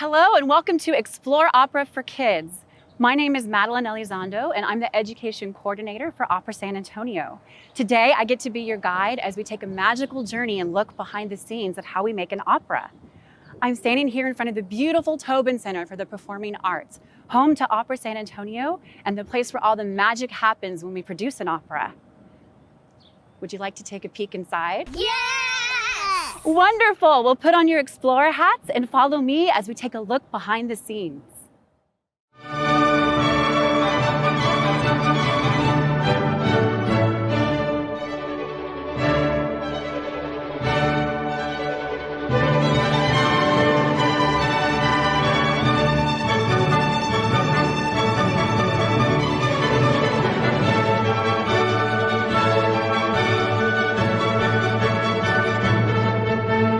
Hello and welcome to Explore Opera for Kids. My name is Madeline Elizondo and I'm the Education Coordinator for Opera San Antonio. Today I get to be your guide as we take a magical journey and look behind the scenes of how we make an opera. I'm standing here in front of the beautiful Tobin Center for the Performing Arts, home to Opera San Antonio and the place where all the magic happens when we produce an opera. Would you like to take a peek inside? Yes! Wonderful! Well, put on your explorer hats and follow me as we take a look behind the scenes.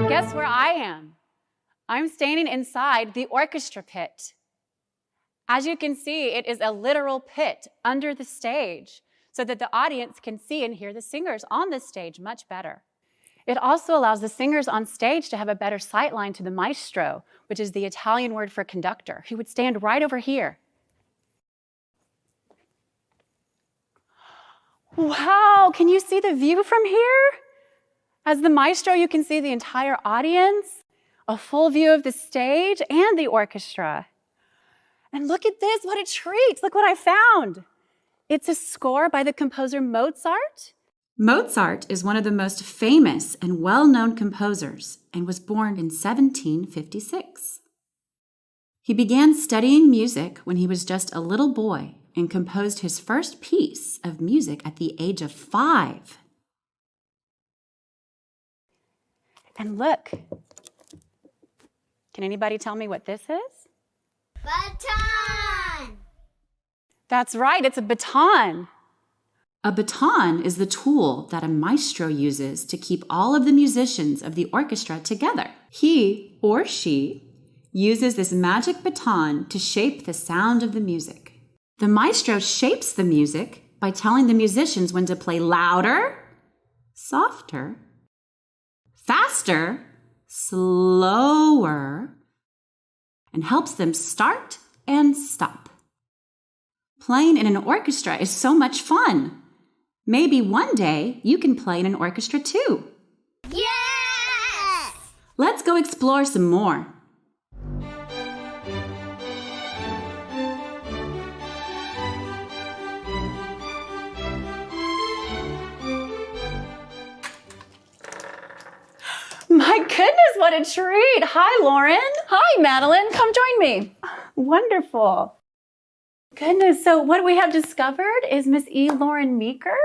Guess where I am? I'm standing inside the orchestra pit. As you can see, it is a literal pit under the stage so that the audience can see and hear the singers on the stage much better. It also allows the singers on stage to have a better sight line to the maestro, which is the Italian word for conductor, who would stand right over here. Wow, can you see the view from here? As the maestro, you can see the entire audience, a full view of the stage and the orchestra. And look at this, what a treat. Look what I found. It's a score by the composer Mozart. Mozart is one of the most famous and well-known composers and was born in 1756. He began studying music when he was just a little boy and composed his first piece of music at the age of 5. And look, can anybody tell me what this is? Baton! That's right, it's a baton. A baton is the tool that a maestro uses to keep all of the musicians of the orchestra together. He or she uses this magic baton to shape the sound of the music. The maestro shapes the music by telling the musicians when to play louder, softer, faster, slower, and helps them start and stop. Playing in an orchestra is so much fun. Maybe one day you can play in an orchestra too. Yes! Let's go explore some more. My goodness, what a treat. Hi, Lauren. Hi, Madeline. Come join me. Wonderful. Goodness, so what we have discovered is Miss E. Lauren Meeker,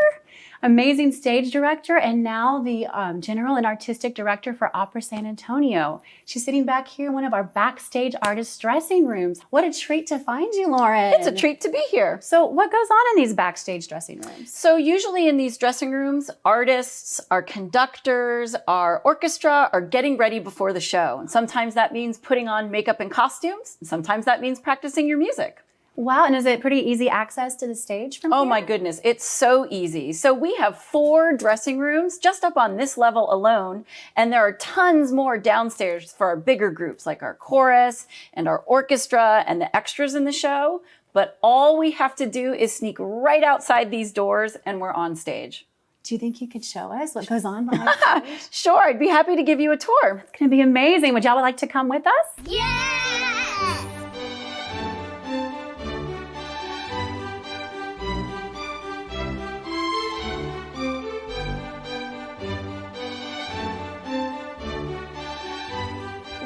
amazing stage director and now the general and artistic director for Opera San Antonio. She's sitting back here in one of our backstage artist dressing rooms. What a treat to find you, Lauren. It's a treat to be here. So what goes on in these backstage dressing rooms? So usually in these dressing rooms, artists, our conductors, our orchestra are getting ready before the show. And sometimes that means putting on makeup and costumes. And sometimes that means practicing your music. Wow, and is it pretty easy access to the stage from here? Oh my goodness, it's so easy. So we have 4 dressing rooms just up on this level alone, and there are tons more downstairs for our bigger groups like our chorus and our orchestra and the extras in the show. But all we have to do is sneak right outside these doors and we're on stage. Do you think you could show us what goes on behind the stage? Sure, I'd be happy to give you a tour. It's gonna be amazing. Would y'all like to come with us? Yes!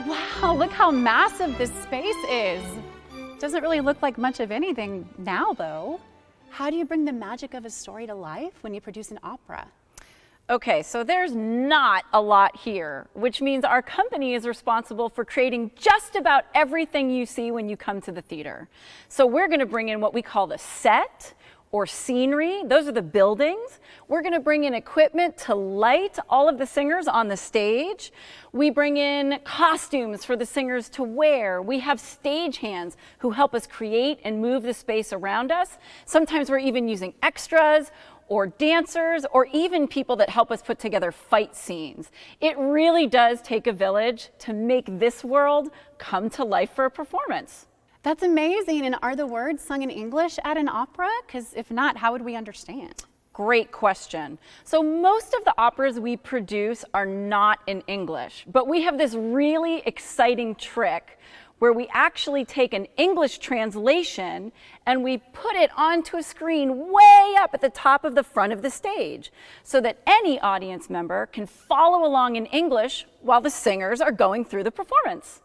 Wow, look how massive this space is. Doesn't really look like much of anything now, though. How do you bring the magic of a story to life when you produce an opera? Okay, so there's not a lot here, which means our company is responsible for creating just about everything you see when you come to the theater. So we're going to bring in what we call the set or scenery. Those are the buildings. We're going to bring in equipment to light all of the singers on the stage. We bring in costumes for the singers to wear. We have stagehands who help us create and move the space around us. Sometimes we're even using extras, or dancers, or even people that help us put together fight scenes. It really does take a village to make this world come to life for a performance. That's amazing. And are the words sung in English at an opera? Because if not, how would we understand? Great question. So most of the operas we produce are not in English, but we have this really exciting trick where we actually take an English translation and we put it onto a screen way up at the top of the front of the stage so that any audience member can follow along in English while the singers are going through the performance.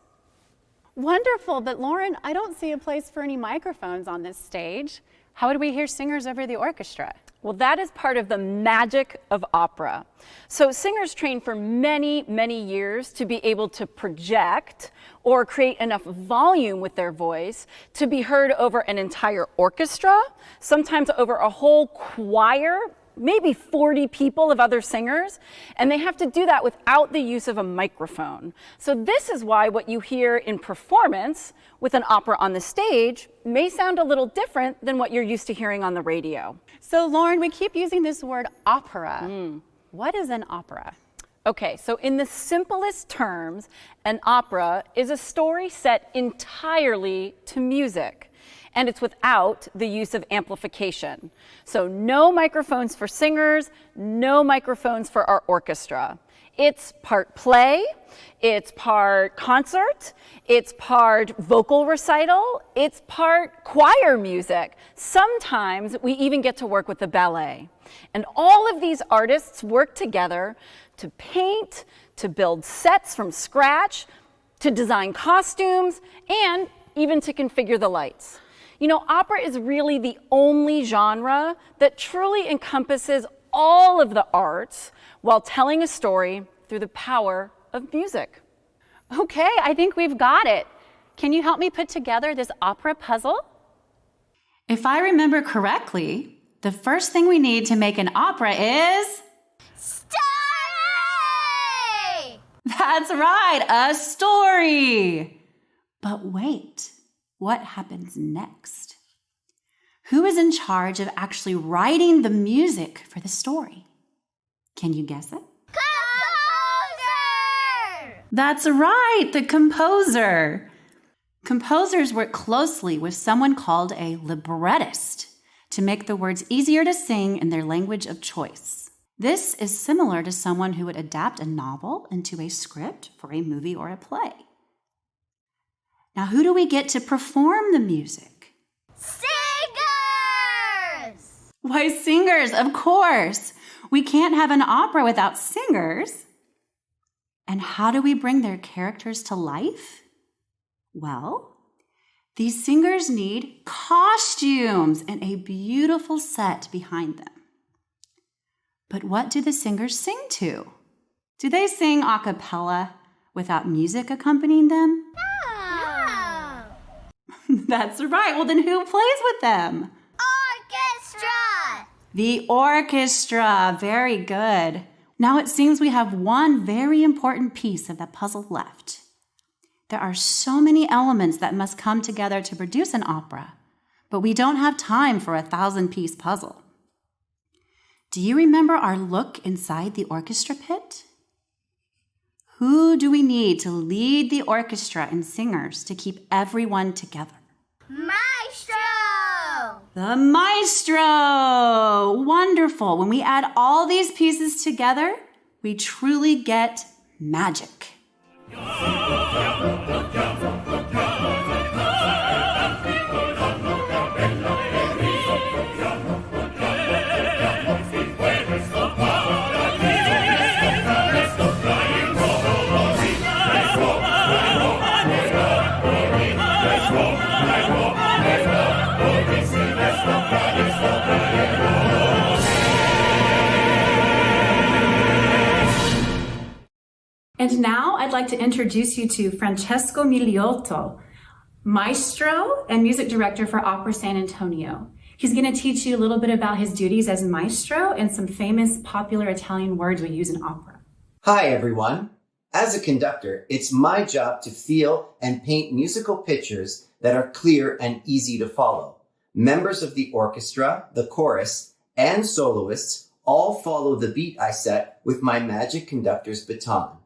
Wonderful, but Lauren, I don't see a place for any microphones on this stage. How would we hear singers over the orchestra? Well, that is part of the magic of opera. So singers train for many, many years to be able to project or create enough volume with their voice to be heard over an entire orchestra, sometimes over a whole choir, maybe 40 people of other singers, and they have to do that without the use of a microphone. So this is why what you hear in performance with an opera on the stage may sound a little different than what you're used to hearing on the radio. So Lauren, we keep using this word opera. What is an opera? Okay, so in the simplest terms, an opera is a story set entirely to music. And it's without the use of amplification. So no microphones for singers, no microphones for our orchestra. It's part play, it's part concert, it's part vocal recital, it's part choir music. Sometimes we even get to work with the ballet. And all of these artists work together to paint, to build sets from scratch, to design costumes, and even to configure the lights. You know, opera is really the only genre that truly encompasses all of the arts while telling a story through the power of music. Okay, I think we've got it. Can you help me put together this opera puzzle? If I remember correctly, the first thing we need to make an opera is... Story! That's right, a story! But wait, what happens next? Who is in charge of actually writing the music for the story? Can you guess it? Composer! That's right, the composer. Composers work closely with someone called a librettist to make the words easier to sing in their language of choice. This is similar to someone who would adapt a novel into a script for a movie or a play. Now, who do we get to perform the music? Singers! Why, singers, of course. We can't have an opera without singers. And how do we bring their characters to life? Well, these singers need costumes and a beautiful set behind them. But what do the singers sing to? Do they sing a cappella without music accompanying them? No! That's right. Well, then who plays with them? Orchestra! The orchestra. Very good. Now it seems we have one very important piece of the puzzle left. There are so many elements that must come together to produce an opera, but we don't have time for a 1,000-piece puzzle. Do you remember our look inside the orchestra pit? Who do we need to lead the orchestra and singers to keep everyone together? Maestro! The maestro! Wonderful. When we add all these pieces together, we truly get magic. And now I'd like to introduce you to Francesco Milioto, maestro and music director for Opera San Antonio. He's going to teach you a little bit about his duties as maestro and some famous popular Italian words we use in opera. Hi, everyone. As a conductor, it's my job to feel and paint musical pictures that are clear and easy to follow. Members of the orchestra, the chorus, and soloists all follow the beat I set with my magic conductor's baton.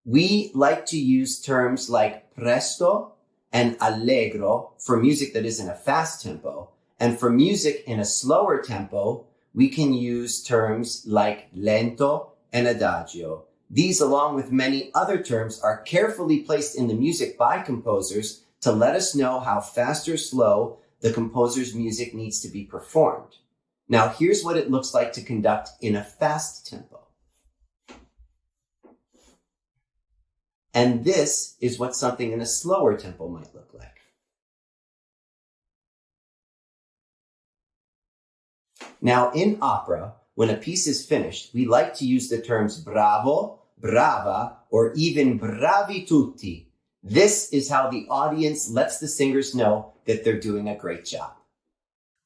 We like to use terms like presto and allegro for music that is in a fast tempo. And for music in a slower tempo, we can use terms like lento and adagio. These, along with many other terms, are carefully placed in the music by composers to let us know how fast or slow the composer's music needs to be performed. Now, here's what it looks like to conduct in a fast tempo. And this is what something in a slower tempo might look like. Now, in opera, when a piece is finished, we like to use the terms bravo, brava, or even bravi tutti. This is how the audience lets the singers know that they're doing a great job.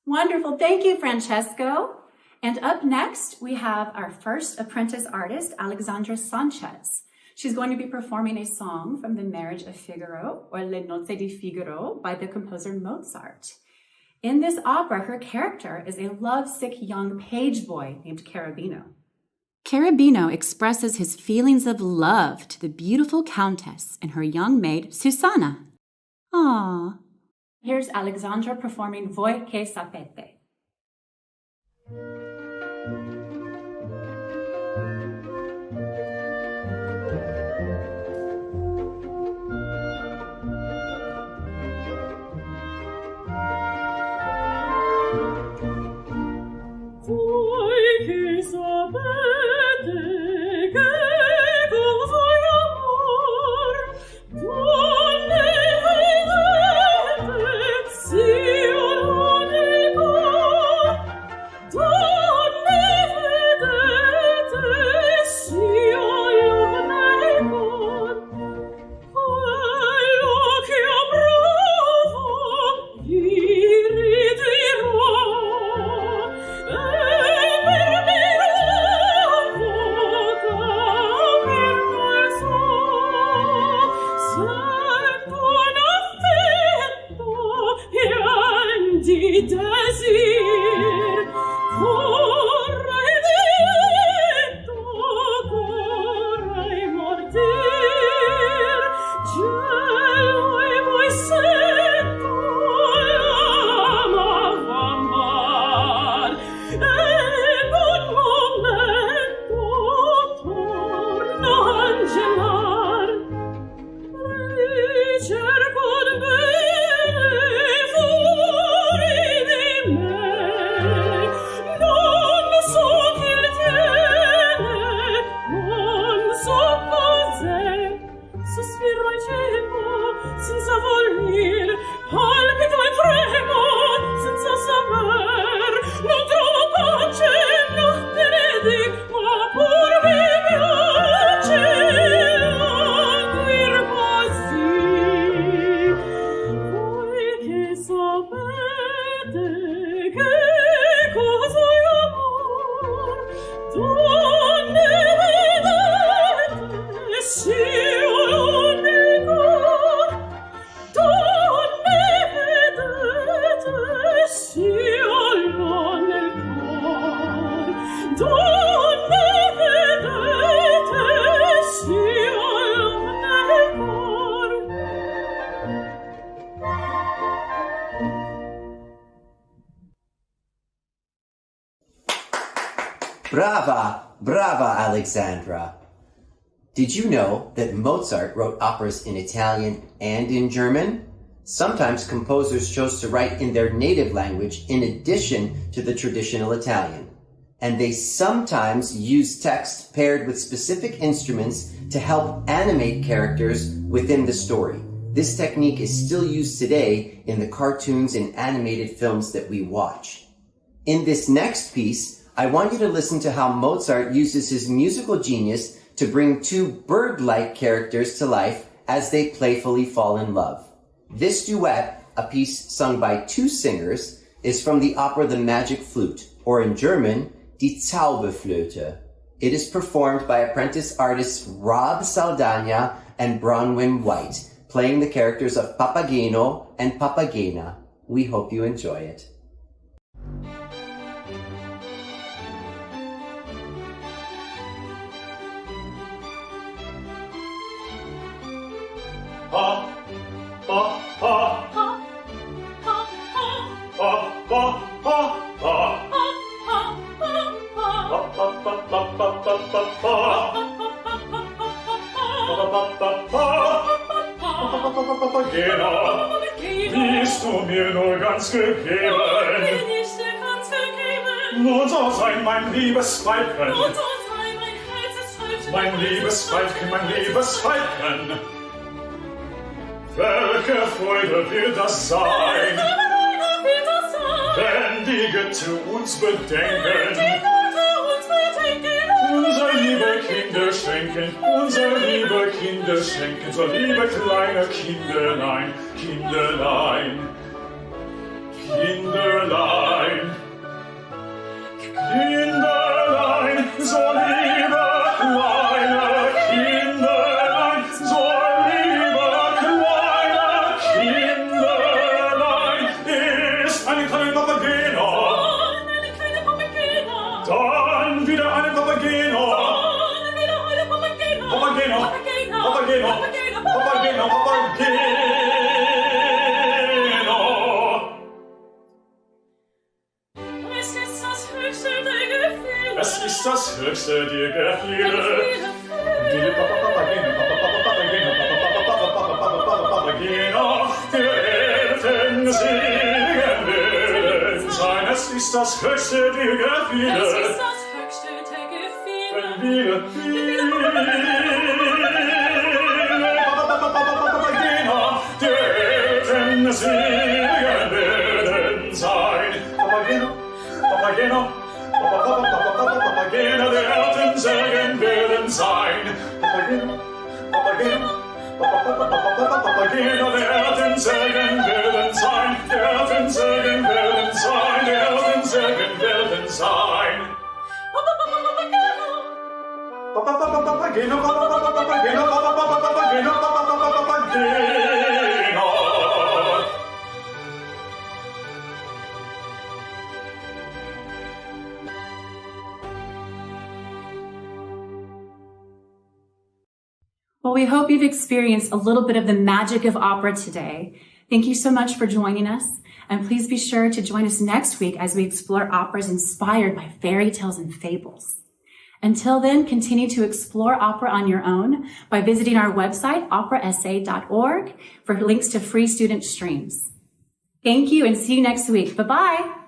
Wonderful. Thank you, Francesco. And up next, we have our first apprentice artist, Alexandra Sanchez. She's going to be performing a song from The Marriage of Figaro, or Le Nozze di Figaro, by the composer Mozart. In this opera, her character is a lovesick young page boy named Cherubino. Cherubino expresses his feelings of love to the beautiful countess and her young maid, Susanna. Aww. Here's Alexandra performing Voi che sapete. Brava, Alexandra. Did you know that Mozart wrote operas in Italian and in German? Sometimes composers chose to write in their native language in addition to the traditional Italian. And they sometimes use text paired with specific instruments to help animate characters within the story. This technique is still used today in the cartoons and animated films that we watch. In this next piece, I want you to listen to how Mozart uses his musical genius to bring two bird-like characters to life as they playfully fall in love. This duet, a piece sung by two singers, is from the opera The Magic Flute, or in German, Die Zauberflöte. It is performed by apprentice artists Rob Saldana and Bronwyn White, playing the characters of Papageno and Papagena. We hope you enjoy it. Bist du mir nur ganz gegeben? Nun so sei mein liebes Weibchen, mein liebes Weibchen, mein liebes Weibchen. Welche Freude wird das sein, wenn die Götter uns bedenken, unser liebe Kinder schenken, unser liebe Kinder schenken, so liebe kleine Kinderlein, Kinderlein, Kinderlein, Kinderlein, so liebe kleine Kinderlein, so liebe kleine Kinderlein, ist eine kleine Papageno, dann wieder eine Papageno, Papageno, Papageno, Papageno, Papageno. Es ist das höchste der Gefühle. Papageno, der Eltern singen werden sein. Es ist das höchste der Gefühle. Wenn wir Papageno, der Eltern singen werden sein. Papageno, Papageno, Papageno, der Eltern singen werden sein. Papageno, Papageno, Papageno, der Eltern singen werden sein. Der Eltern singen werden sein. Der Eltern singen werden sein. Papageno, Papageno, Papageno, Papageno. Well, we hope you've experienced a little bit of the magic of opera today. Thank you so much for joining us, and please be sure to join us next week as we explore operas inspired by fairy tales and fables. Until then, continue to explore opera on your own by visiting our website, operasa.org, for links to free student streams. Thank you, and see you next week. Bye-bye.